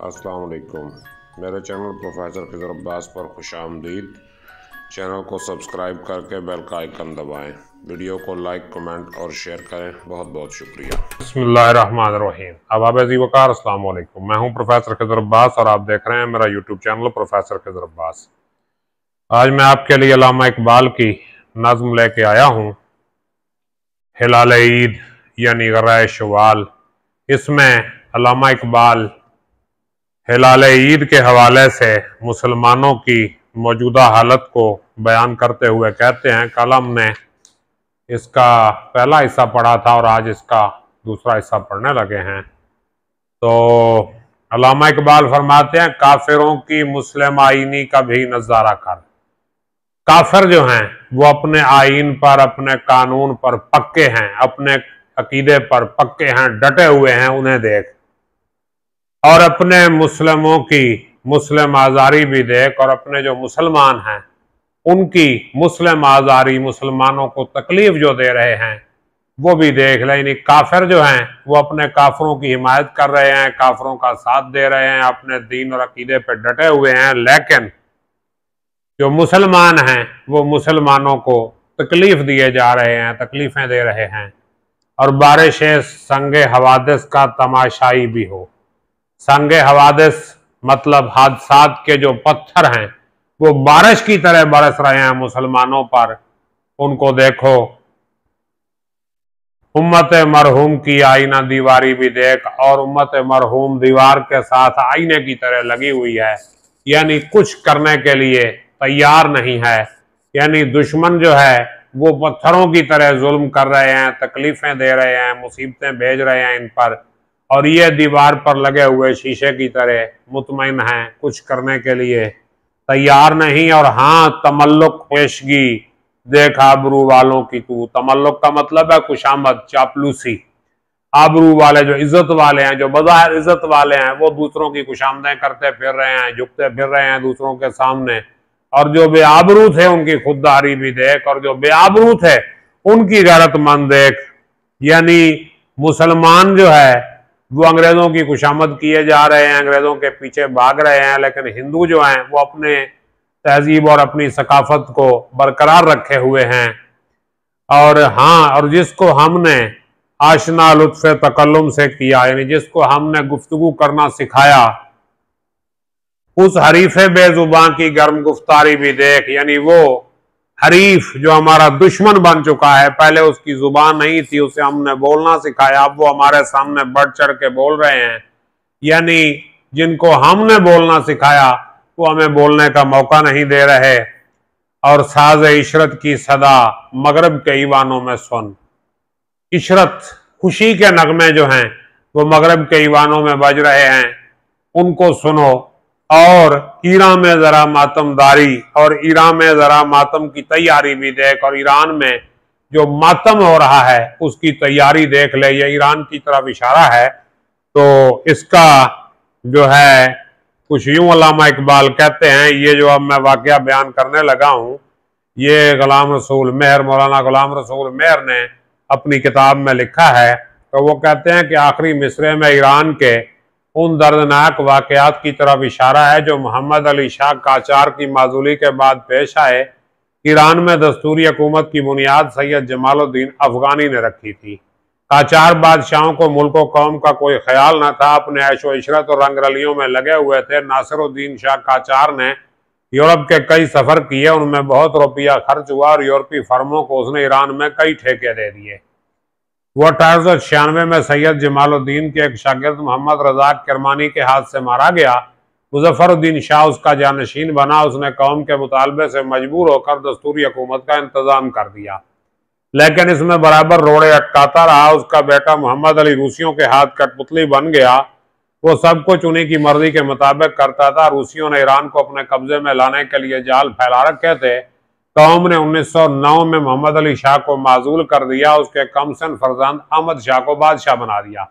अस्सलाम वालेकुम। मेरे चैनल प्रोफेसर खिज़र अब्बास पर खुशामदीद। चैनल को सब्सक्राइब करके बेल का आइकन दबाएं। वीडियो को लाइक, कमेंट और शेयर करें। बहुत बहुत शुक्रिया। बिस्मिल्लाहिर्रहमानिर्रहीम। अब अज़ी वकार अस्सलाम वालेकुम। मैं हूं प्रोफेसर खिज़र अब्बास और आप देख रहे हैं मेरा YouTube channel professor Khizar Abbas. आज मैं आपके लिए अल्लामा इकबाल की नज़्म लेके आया हूँ, हिलाल ईद यानी गराए शवाल। इसमें अल्लामा इकबाल हिलाल ईद के हवाले से मुसलमानों की मौजूदा हालत को बयान करते हुए कहते हैं, कल हमने इसका पहला हिस्सा पढ़ा था और आज इसका दूसरा हिस्सा पढ़ने लगे हैं। तो अल्लामा इकबाल फरमाते हैं, काफिरों की मुस्लिम आईनी का भी नजारा कर। काफिर जो हैं वो अपने आईन पर, अपने कानून पर पक्के हैं, अपने अकीदे पर पक्के हैं, डटे हुए हैं, उन्हें देख। और अपने मुस्लिमों की मुस्लिम आज़ारी भी देख, और अपने जो मुसलमान हैं उनकी मुस्लिम आज़ारी, मुसलमानों को तकलीफ जो दे रहे हैं वो भी देख ले। यानी काफिर जो हैं वो अपने काफिरों की हिमायत कर रहे हैं, काफिरों का साथ दे रहे हैं, अपने दीन और अकीदे पर डटे हुए हैं, लेकिन जो मुसलमान हैं वो मुसलमानों को तकलीफ दिए जा रहे हैं, तकलीफें दे रहे हैं। और बारिश संगे हवादिस का तमाशाई भी हो। संगे हवादिस मतलब हादसात के जो पत्थर हैं वो बारिश की तरह बरस रहे हैं मुसलमानों पर। उनको देखो। उम्मत मरहूम की आईना दीवारी भी देख, और उम्मत मरहूम दीवार के साथ आईने की तरह लगी हुई है, यानी कुछ करने के लिए तैयार नहीं है। यानी दुश्मन जो है वो पत्थरों की तरह जुल्म कर रहे हैं, तकलीफें दे रहे हैं, मुसीबतें भेज रहे हैं इन पर, और ये दीवार पर लगे हुए शीशे की तरह मुतमईन हैं, कुछ करने के लिए तैयार नहीं। और हाँ, तमल्लुक पेशगी देख आबरू वालों की तू। तमल्लुक का मतलब है खुशामद, चापलूसी। आबरू वाले, जो इज्जत वाले हैं, जो बज़ाहिर इज्जत वाले हैं, वो दूसरों की खुशामदें करते फिर रहे हैं, झुकते फिर रहे हैं दूसरों के सामने। और जो बेआबरू थे उनकी खुददारी भी देख, और जो बेआबरू थे उनकी गैरतमंद देख। यानी मुसलमान जो है वो अंग्रेजों की खुशामद किए जा रहे हैं, अंग्रेजों के पीछे भाग रहे हैं, लेकिन हिंदू जो हैं वो अपने तहजीब और अपनी सकाफत को बरकरार रखे हुए हैं। और हाँ, और जिसको हमने आशना लुत्फ तकल्लुम से किया, यानी जिसको हमने गुफ्तगू करना सिखाया, उस हरीफे बेजुबां की गर्म गुफ्तारी भी देख। यानी वो हरीफ जो हमारा दुश्मन बन चुका है, पहले उसकी जुबान नहीं थी, उसे हमने बोलना सिखाया, अब वो हमारे सामने बढ़ चढ़ के बोल रहे हैं। यानी जिनको हमने बोलना सिखाया वो हमें बोलने का मौका नहीं दे रहे। और साज इशरत की सदा मगरब के ईवानों में सुन। इशरत, खुशी के नगमे जो हैं वो मगरब के ईवानों में बज रहे हैं, उनको सुनो। और ईरान में जरा मातमदारी, और ईरान में जरा मातम की तैयारी भी देख, और ईरान में जो मातम हो रहा है उसकी तैयारी देख ले। ये ईरान की तरफ इशारा है। तो इसका जो है कुछ यूं अल्लामा इकबाल कहते हैं, ये जो अब मैं वाकया बयान करने लगा हूं, ये गुलाम रसूल मेहर, मौलाना गुलाम रसूल मेहर ने अपनी किताब में लिखा है। तो वो कहते हैं कि आखिरी मिसरे में ईरान के उन दर्दनाक वाकयात की तरफ इशारा है जो मोहम्मद अली शाह काचार की माजूली के बाद पेश आए। ईरान में दस्तूरी हुकूमत की बुनियाद सैयद जमालुद्दीन अफगानी ने रखी थी। काचार बादशाहों को मुल्क व कौम का कोई ख्याल न था, अपने ऐशो इशरत और रंग रलियों में लगे हुए थे। नासिरुद्दीन शाह काचार ने यूरोप के कई सफर किए, उनमें बहुत रुपया खर्च हुआ और यूरोपीय फर्मों को उसने ईरान में कई ठेके दे दिए। वो 1896 में सैयद जमालुद्दीन के एक शागिर्द मोहम्मद रजाक किरमानी के हाथ से मारा गया। मुजफ्फरुद्दीन शाह उसका जानशीन बना। उसने कौम के मुतालबे से मजबूर होकर दस्तूरी हुकूमत का इंतजाम कर दिया, लेकिन इसमें बराबर रोड़े अटकाता रहा। उसका बेटा मोहम्मद अली रूसियों के हाथ कठपुतली बन गया। वो सब कुछ उन्हीं की मर्जी के मुताबिक करता था। रूसियों ने ईरान को अपने कब्जे में लाने के लिए जाल फैला रखे थे। कौम ने 1909 में मोहम्मद अली शाह को माजूल कर दिया। उसके कमसन फरजंद अहमद शाह को बादशाह बना दिया।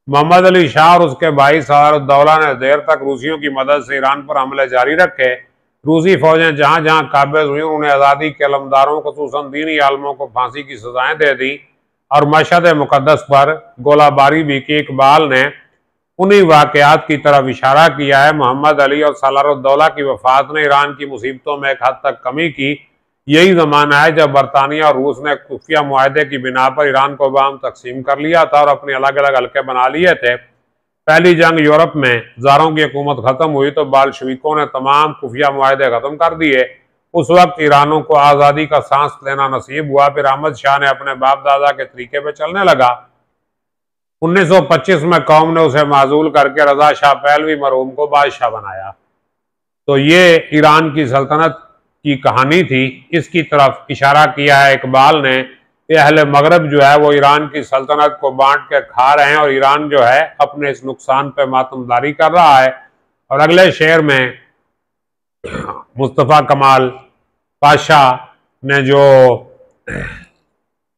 मोहम्मद अली शाह और उसके भाई सहारुद्दौला ने देर तक रूसियों की मदद से ईरान पर हमले जारी रखे। रूसी फौजें जहां जहां काबिज हुई उन्हें आज़ादी के अलमदारों, खुसूसन दीनी आलमों को फांसी की सजाएं दे दी और मशहद मुकद्दस पर गोलाबारी भी की। इकबाल ने उन्हीं वाकयात की तरफ इशारा किया है। मोहम्मद अली और सलारुद्दौला की वफात ने ईरान की मुसीबतों में एक हद तक कमी की। यही ज़माना है जब बरतानिया और रूस ने खुफिया मुआहदे की बिना पर ईरान को बाम तकसीम कर लिया था और अपने अलग अलग हल्के बना लिए थे। पहली जंग यूरोप में ज़ारों की हुकूमत ख़त्म हुई तो बाल्शविकों ने तमाम खुफिया मुआहदे ख़त्म कर दिए। उस वक्त ईरानों को आज़ादी का सांस लेना नसीब हुआ। फिर अहमद शाह ने अपने बाप दादा के तरीके पर चलने लगा। 1925 में कौम ने उसे माजूल करके रजा शाह पहलवी मरहूम को बादशाह बनाया। तो ये ईरान की सल्तनत की कहानी थी। इसकी तरफ इशारा किया है इकबाल ने कि अहले मगरब जो है वो ईरान की सल्तनत को बांट के खा रहे हैं और ईरान जो है अपने इस नुकसान पे मातमदारी कर रहा है। और अगले शेर में मुस्तफ़ा कमाल पाशा ने जो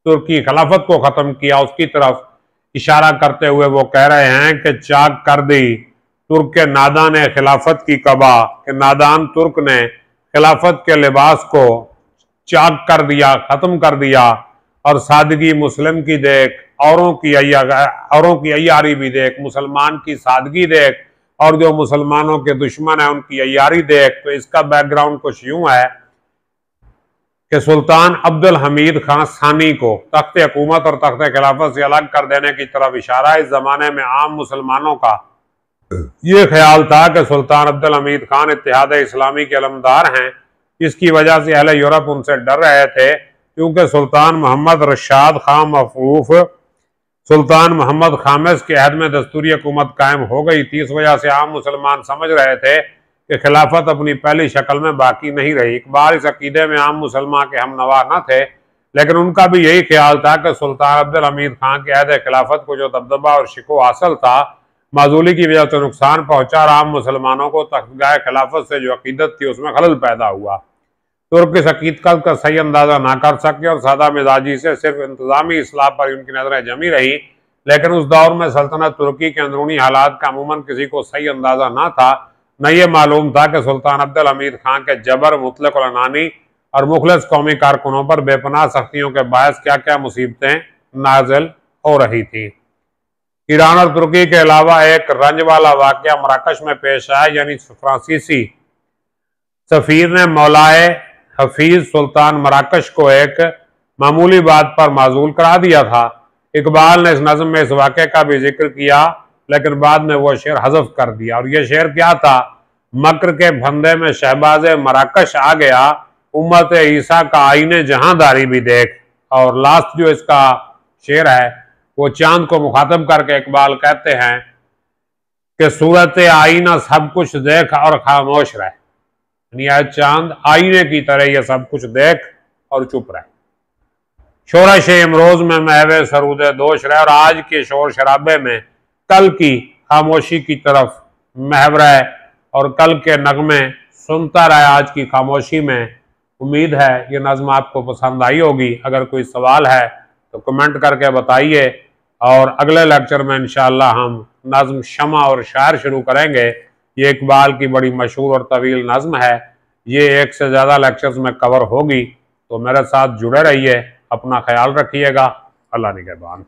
तुर्की खिलाफत को ख़त्म किया उसकी तरफ इशारा करते हुए वो कह रहे हैं कि चाक कर दी तुर्क के नादा ने खिलाफत की कबा, कि नादान तुर्क ने खिलाफत के लिबास को चाक कर दिया, ख़त्म कर दिया। और सादगी मुस्लिम की देख, औरों की अय्यारी भी देख, मुसलमान की सादगी देख और जो मुसलमानों के दुश्मन हैं उनकी अय्यारी देख। तो इसका बैकग्राउंड कुछ यूं है कि सुल्तान अब्दुल हमीद खान सानी को तख्त हुकूमत और तख्त खिलाफत से अलग कर देने की तरफ इशारा है। इस जमाने में आम मुसलमानों का ये ख्याल था कि सुल्तान अब्दुल हमीद खान इत्तेहाद इस्लामी के अलमदार हैं। इसकी वजह से अहले यूरोप उनसे डर रहे थे, क्योंकि सुल्तान मोहम्मद रशाद खान मफरूफ सुल्तान मोहम्मद खामिस के अहद में दस्तूरी हुकूमत कायम हो गई थी। इस वजह से आम मुसलमान समझ रहे थे कि खिलाफत अपनी पहली शक्ल में बाकी नहीं रही। इकबाल इस अकीदे में आम मुसलमान के हम नवा न थे, लेकिन उनका भी यही ख्याल था कि सुल्तान अब्दुल हमीद खान के अहद खिलाफत को जो दबदबा और शिको हासिल था, माजूली की वजह से नुकसान पहुंचा और आम मुसलमानों को तख्तगाह खिलाफत से जो अकीदत थी उसमें खलल पैदा हुआ। तुर्क इस हकीकत का सही अंदाजा ना कर सके और सादा मिजाजी से सिर्फ इंतजामी इस्लाह पर उनकी नजरें जमी रही। लेकिन उस दौर में सल्तनत तुर्की के अंदरूनी हालात का अमूमन किसी को सही अंदाजा ना था। न ये मालूम था कि सुल्तान अब्दुल हमीद खान के जबर, मुतलक और अनानी और मुखलिस कौमी कारकुनों पर बेपनाह सख्तियों के बायस क्या क्या मुसीबतें नाजिल हो रही थी। ईरान और तुर्की के अलावा एक रंज वाला वाकया मराकश में पेश आया, यानी फ्रांसीसी सफीर ने मौलाए हफीज सुल्तान मराकश को एक मामूली बात पर माजूल करा दिया था। इकबाल ने इस नज़्म में इस वाक़े का भी जिक्र किया, लेकिन बाद में वो शेर हज़फ कर दिया। और ये शेर क्या था? मक्र के फंदे में शहबाज मराकश आ गया, उम्मत ईसा का आईने जहांदारी भी देख। और लास्ट जो इसका शेर है वो चांद को मुखातब करके इकबाल कहते हैं कि सूरत आईना सब कुछ देख और खामोश रहे, यानी चांद आईने की तरह ये सब कुछ देख और चुप रहे। शोरश इमरोज में महवे सरूदे दोष रहे, और आज के शोर शराबे में कल की खामोशी की तरफ महव रहे और कल के नगमे सुनता रहे आज की खामोशी में। उम्मीद है ये नज़्म आपको पसंद आई होगी। अगर कोई सवाल है तो कमेंट करके बताइए, और अगले लेक्चर में इंशाअल्लाह हम नज़्म शमा और शायर शुरू करेंगे। ये इकबाल की बड़ी मशहूर और तवील नज़्म है। ये एक से ज़्यादा लेक्चर्स में कवर होगी, तो मेरे साथ जुड़े रहिए। अपना ख्याल रखिएगा। अल्लाह निगहबान।